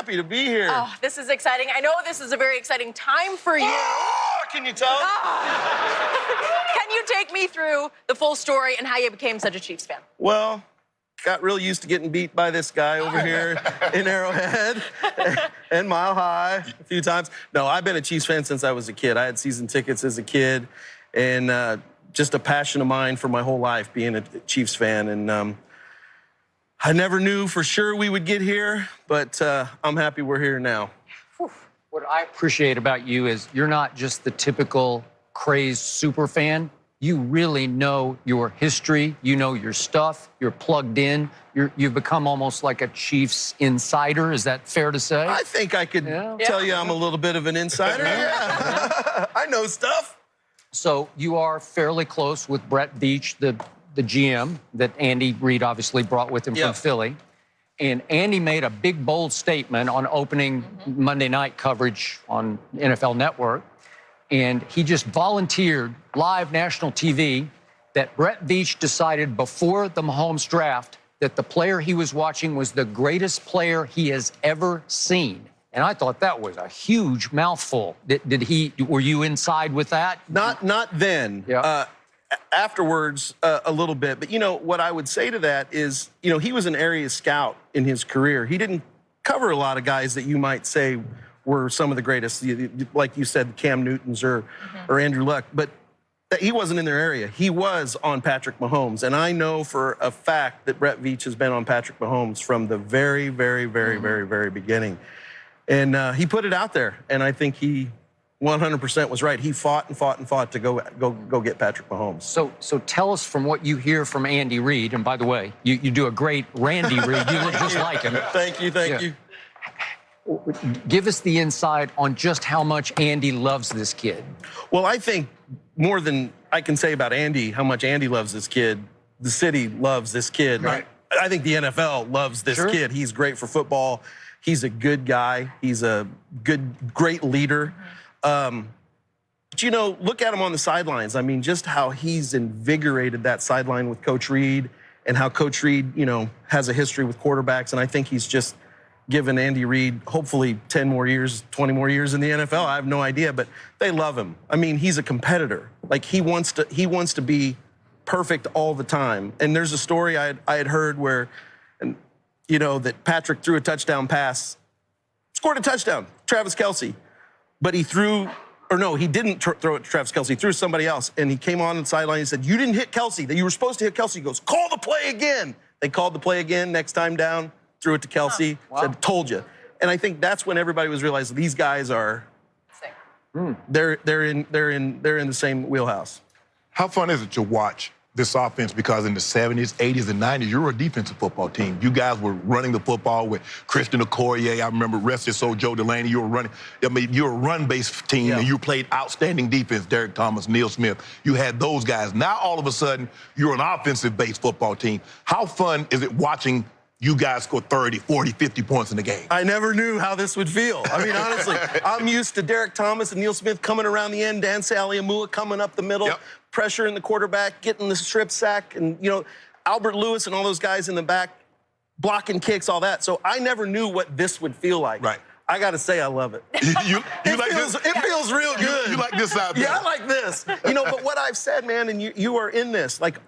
happy to be here. Oh, this is exciting. I know this is a very exciting time for you. Oh, can you tell? Can you take me through the full story and how you became such a Chiefs fan? Well, got real used to getting beat by this guy over here in Arrowhead and Mile High a few times. No, I've been a Chiefs fan since I was a kid. I had season tickets as a kid, and just a passion of mine for my whole life being a Chiefs fan. And I never knew for sure we would get here, but I'm happy we're here now. What I appreciate about you is you're not just the typical crazed super fan. You really know your history. You know your stuff. You're plugged in. You've become almost like a Chiefs insider. Is that fair to say? I think I could tell you I'm a little bit of an insider. Yeah. I know stuff. So you are fairly close with Brett Veach, the GM that Andy Reid obviously brought with him from Philly. And Andy made a big, bold statement on opening Monday night coverage on NFL Network. And he just volunteered live national TV that Brett Veach decided before the Mahomes draft that the player he was watching was the greatest player he has ever seen. And I thought that was a huge mouthful. Were you inside with that? Not then. Yeah. Afterwards, a little bit. But, you know, what I would say to that is, you know, he was an area scout in his career. He didn't cover a lot of guys that you might say were some of the greatest, like you said, Cam Newtons or Andrew Luck. But he wasn't in their area. He was on Patrick Mahomes. And I know for a fact that Brett Veach has been on Patrick Mahomes from the very, very, very, very, very beginning. And he put it out there. And I think he 100% was right. He fought and fought and fought to go get Patrick Mahomes. So tell us from what you hear from Andy Reid. And by the way, you do a great Randy Reid. You look just like him. Thank you, thank you. Give us the insight on just how much Andy loves this kid. Well, I think more than I can say about Andy, how much Andy loves this kid, the city loves this kid. Right. I think the NFL loves this kid. He's great for football. He's a good guy. He's a great leader. But, you know, look at him on the sidelines. I mean, just how he's invigorated that sideline with Coach Reid and how Coach Reid, you know, has a history with quarterbacks. And I think he's just given Andy Reid hopefully 10 more years, 20 more years in the NFL. I have no idea, but they love him. I mean, he's a competitor. Like, he wants to be perfect all the time. And there's a story I had heard where, you know, that Patrick threw a touchdown pass, scored a touchdown, Travis Kelce. But he threw, or no, he didn't throw it to Travis Kelce. He threw it to somebody else. And he came on the sideline and said, you didn't hit Kelce. That you were supposed to hit Kelce. He goes, call the play again. They called the play again. Next time down, threw it to Kelce. Said, told you. And I think that's when everybody was realizing these guys are, they're in the same wheelhouse. How fun is it to watch this offense? Because in the 70s, 80s, and 90s, you were a defensive football team. You guys were running the football with Christian Okoye. I remember rest his soul, Joe Delaney. You were running. I mean, you're a run-based team, and you played outstanding defense. Derek Thomas, Neil Smith. You had those guys. Now, all of a sudden, you're an offensive-based football team. How fun is it watching you guys score 30, 40, 50 points in the game? I never knew how this would feel. I mean, honestly, I'm used to Derek Thomas and Neil Smith coming around the end, Dan Saliamua coming up the middle, pressuring the quarterback, getting the strip sack, and, you know, Albert Lewis and all those guys in the back, blocking kicks, all that. So I never knew what this would feel like. Right. I got to say I love it. It feels real good. You like this out there? Yeah, I like this. You know, but what I've said, man, and you are in this, like,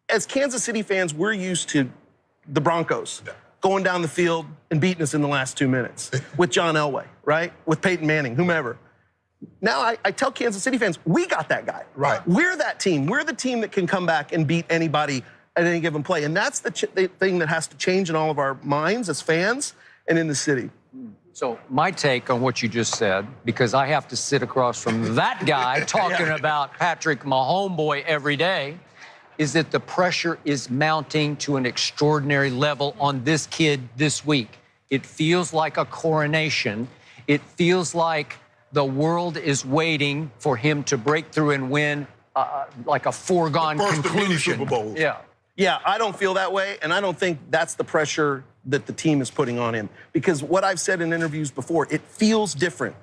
as Kansas City fans, we're used to the Broncos going down the field and beating us in the last 2 minutes with John Elway, right? With Peyton Manning, whomever. Now I tell Kansas City fans, we got that guy. Right. We're that team. We're the team that can come back and beat anybody at any given play. And that's the thing that has to change in all of our minds as fans and in the city. So my take on what you just said, because I have to sit across from that guy talking about Patrick Mahomes every day, is that the pressure is mounting to an extraordinary level on this kid this week. It feels like a coronation. It feels like the world is waiting for him to break through and win like a foregone conclusion. Super Bowl. Yeah, I don't feel that way, and I don't think that's the pressure that the team is putting on him. Because what I've said in interviews before, it feels different.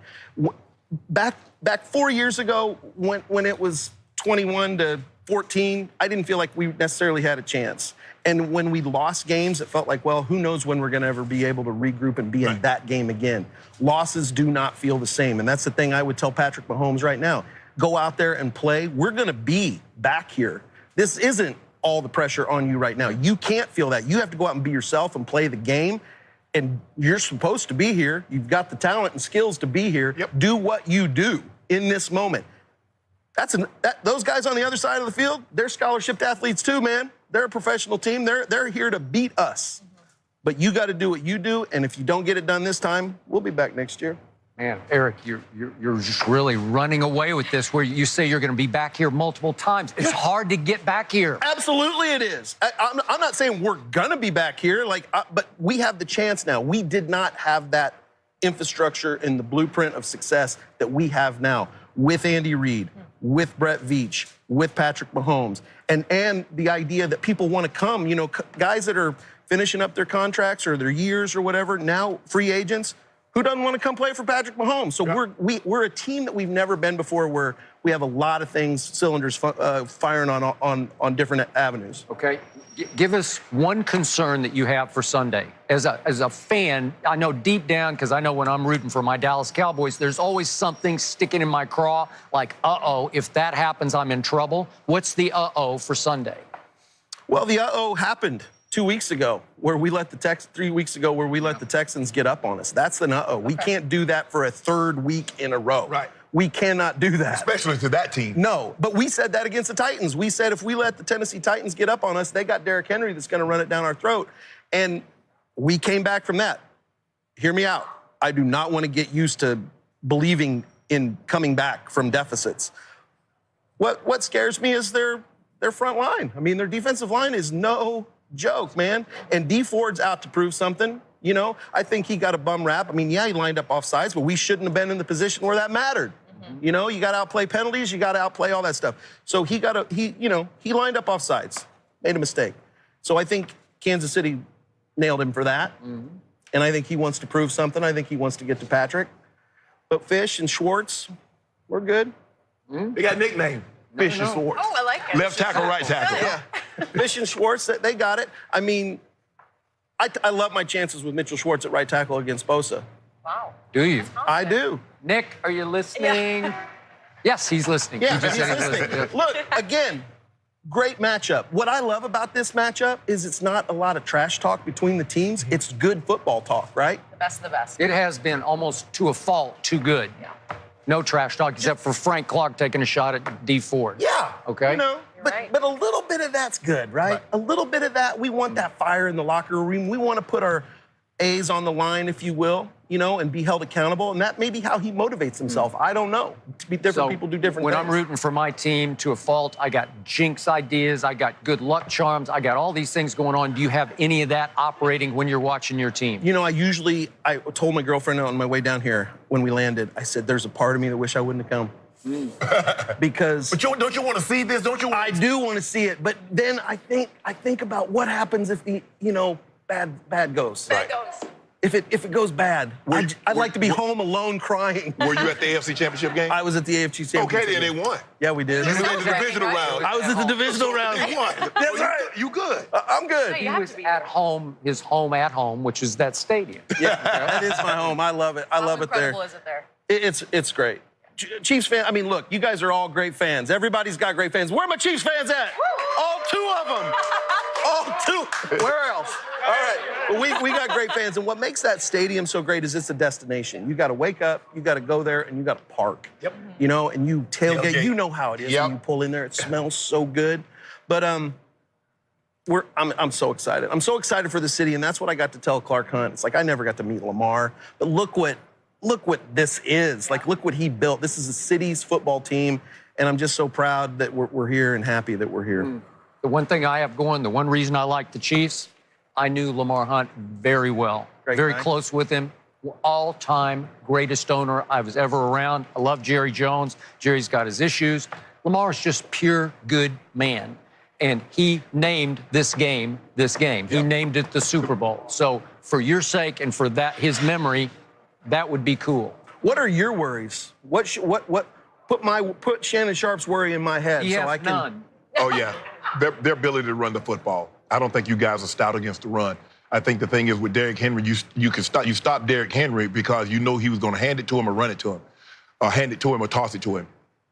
Back 4 years ago, when it was 21 to 14, I didn't feel like we necessarily had a chance. And when we lost games, it felt like, well, who knows when we're going to ever be able to regroup and be in that game again. Losses do not feel the same. And that's the thing I would tell Patrick Mahomes right now. Go out there and play. We're going to be back here. This isn't all the pressure on you right now. You can't feel that. You have to go out and be yourself and play the game. And you're supposed to be here. You've got the talent and skills to be here. Do what you do in this moment. Those guys on the other side of the field, they're scholarship athletes too, man. They're a professional team. They're here to beat us. But you got to do what you do, and if you don't get it done this time, we'll be back next year. Man, Eric, you're just really running away with this where you say you're going to be back here multiple times. It's hard to get back here. Absolutely it is. I'm not saying we're going to be back here, but we have the chance now. We did not have that infrastructure and the blueprint of success that we have now with Andy Reid, with Brett Veach, with Patrick Mahomes, and the idea that people want to come, you know, guys that are finishing up their contracts or their years or whatever, now free agents, who doesn't want to come play for Patrick Mahomes? So we're a team that we've never been before, where we have a lot of things, cylinders firing on different avenues. Okay, give us one concern that you have for Sunday. As a fan, I know deep down, because I know when I'm rooting for my Dallas Cowboys, there's always something sticking in my craw, like, uh-oh, if that happens, I'm in trouble. What's the uh-oh for Sunday? Well, the uh-oh happened 2 weeks ago, where we let the 3 weeks ago, where we let the Texans get up on us. That's an uh-oh. We can't do that for a third week in a row. Right. We cannot do that. Especially to that team. No, but we said that against the Titans. We said if we let the Tennessee Titans get up on us, they got Derrick Henry that's going to run it down our throat. And we came back from that. Hear me out. I do not want to get used to believing in coming back from deficits. What scares me is their front line. I mean, their defensive line is no joke, man. And D Ford's out to prove something. You know, I think he got a bum rap. I mean, yeah, he lined up offsides, but we shouldn't have been in the position where that mattered. You know, you got to outplay penalties, you got to outplay all that stuff. So he lined up offsides, made a mistake. So I think Kansas City nailed him for that. And I think he wants to prove something. I think he wants to get to Patrick. But Fish and Schwartz, we're good. They got a nickname. Fish and Schwartz. Oh, I like it. Left tackle, right tackle. Yeah. Fish and Schwartz, they got it. I mean, I love my chances with Mitchell Schwartz at right tackle against Bosa. Wow. Do you? I do. Nick, are you listening? Yeah. Yes, he's listening. Yeah, He just he's said he's listening. listening. Look, again, great matchup. What I love about this matchup is it's not a lot of trash talk between the teams. It's good football talk, right? The best of the best. It has been almost to a fault too good. Yeah. No trash talk except for Frank Clark taking a shot at D Ford. Yeah. Okay. You know, right. but a little bit of that's good, right? A little bit of that. We want that fire in the locker room. We want to put our A's on the line, if you will, you know, and be held accountable. And that may be how he motivates himself. I don't know. Different people do different when things. I'm rooting for my team to a fault, I got jinx ideas, I got good luck charms, I got all these things going on. Do you have any of that operating when you're watching your team? You know, I told my girlfriend on my way down here when we landed, I said, there's a part of me that wish I wouldn't have come. Because But don't you want to see this? Don't you? I do want to see it, but then I think about what happens if the, you know, bad goes. There it goes. If it goes bad, I'd like to be home alone crying. Were you at the AFC Championship game? I was at the AFC Championship. Okay, then they won. Yeah, we did. You made the Celebrating, divisional right? round. I was at the divisional round. They won. That's right. You good. I'm good. No, you He have was to be at there. home, his home at home, which is that stadium. Yeah, that is my home. I love it. I love it there. How incredible is it there? It's great. Chiefs fan. I mean, look, you guys are all great fans. Everybody's got great fans. Where are my Chiefs fans at? All two of them. All two. Where else? All right. Well, we got great fans, and what makes that stadium so great is it's a destination. You got to wake up, you got to go there, and you got to park. Yep. You know, and you tailgate. You know how it is Yep. when you pull in there. It smells so good. But I'm so excited. I'm so excited for the city, and that's what I got to tell Clark Hunt. It's like I never got to meet Lamar, but look what this is. Like, look what he built. This is a city's football team, and I'm just so proud that we're here and happy that we're here. The one thing I have going, the one reason I like the Chiefs, I knew Lamar Hunt very well. Great very guy. close with him. All-time greatest owner I was ever around. I love Jerry Jones. Jerry's got his issues. Lamar's just pure good man. And he named this game. He named it the Super Bowl. So for your sake and for that, his memory, that would be cool. What are your worries? Put Shannon Sharp's worry in my head He so has I can. none. Oh, yeah. Their ability to run the football. I don't think you guys are stout against the run. I think the thing is with Derrick Henry, you stop Derrick Henry because you know he was going to hand it to him or run it to him, or hand it to him or toss it to him.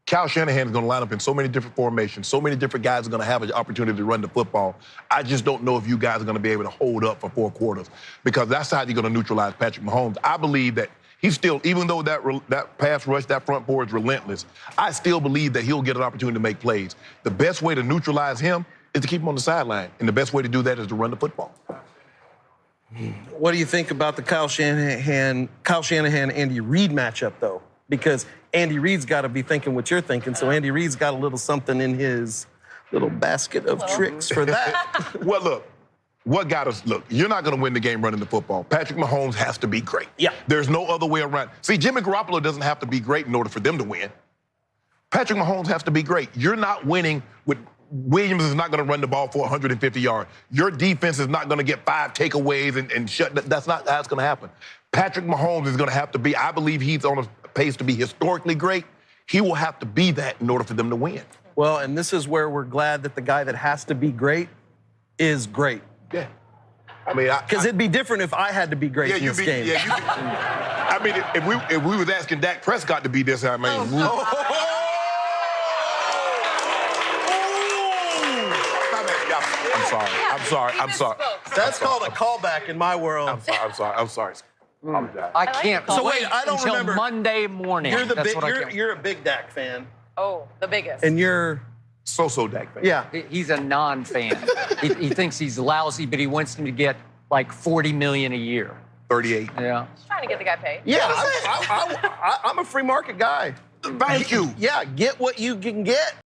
Kyle Shanahan is going to line up in so many different formations. So many different guys are going to have an opportunity to run the football. I just don't know if you guys are going to be able to hold up for 4 quarters because that's how you're going to neutralize Patrick Mahomes. I believe that he's still, even though that pass rush, that front four is relentless, I still believe that he'll get an opportunity to make plays. The best way to neutralize him is to keep him on the sideline, and the best way to do that is to run the football. What do you think about the Kyle Shanahan, Andy Reid matchup, though? Because Andy Reid's got to be thinking what you're thinking, so Andy Reid's got a little something in his little basket of tricks for that. Well, look, what got us? Look, you're not going to win the game running the football. Patrick Mahomes has to be great. Yeah. There's no other way around. See, Jimmy Garoppolo doesn't have to be great in order for them to win. Patrick Mahomes has to be great. You're not winning with Williams is not going to run the ball for 150 yards. Your defense is not going to get 5 takeaways and shut. That's not how it's going to happen. Patrick Mahomes is going to have to be, I believe he's on a pace to be historically great. He will have to be that in order for them to win. Well, and this is where we're glad that the guy that has to be great is great. Yeah. I mean, because it'd be different if I had to be great in this game. Yeah, I mean, if we was asking Dak Prescott to be this, I mean. I'm sorry. That's called a callback in my world. I'm sorry. I can't. So wait, I don't until remember. Monday morning. You're a big Dak fan. Oh, the biggest. And you're so Dak fan. Yeah. He's a non-fan. he thinks he's lousy, but he wants him to get like $40 million a year. 38. Yeah. Just trying to get the guy paid. Yeah, I'm a free market guy. Thank you. Yeah, get what you can get.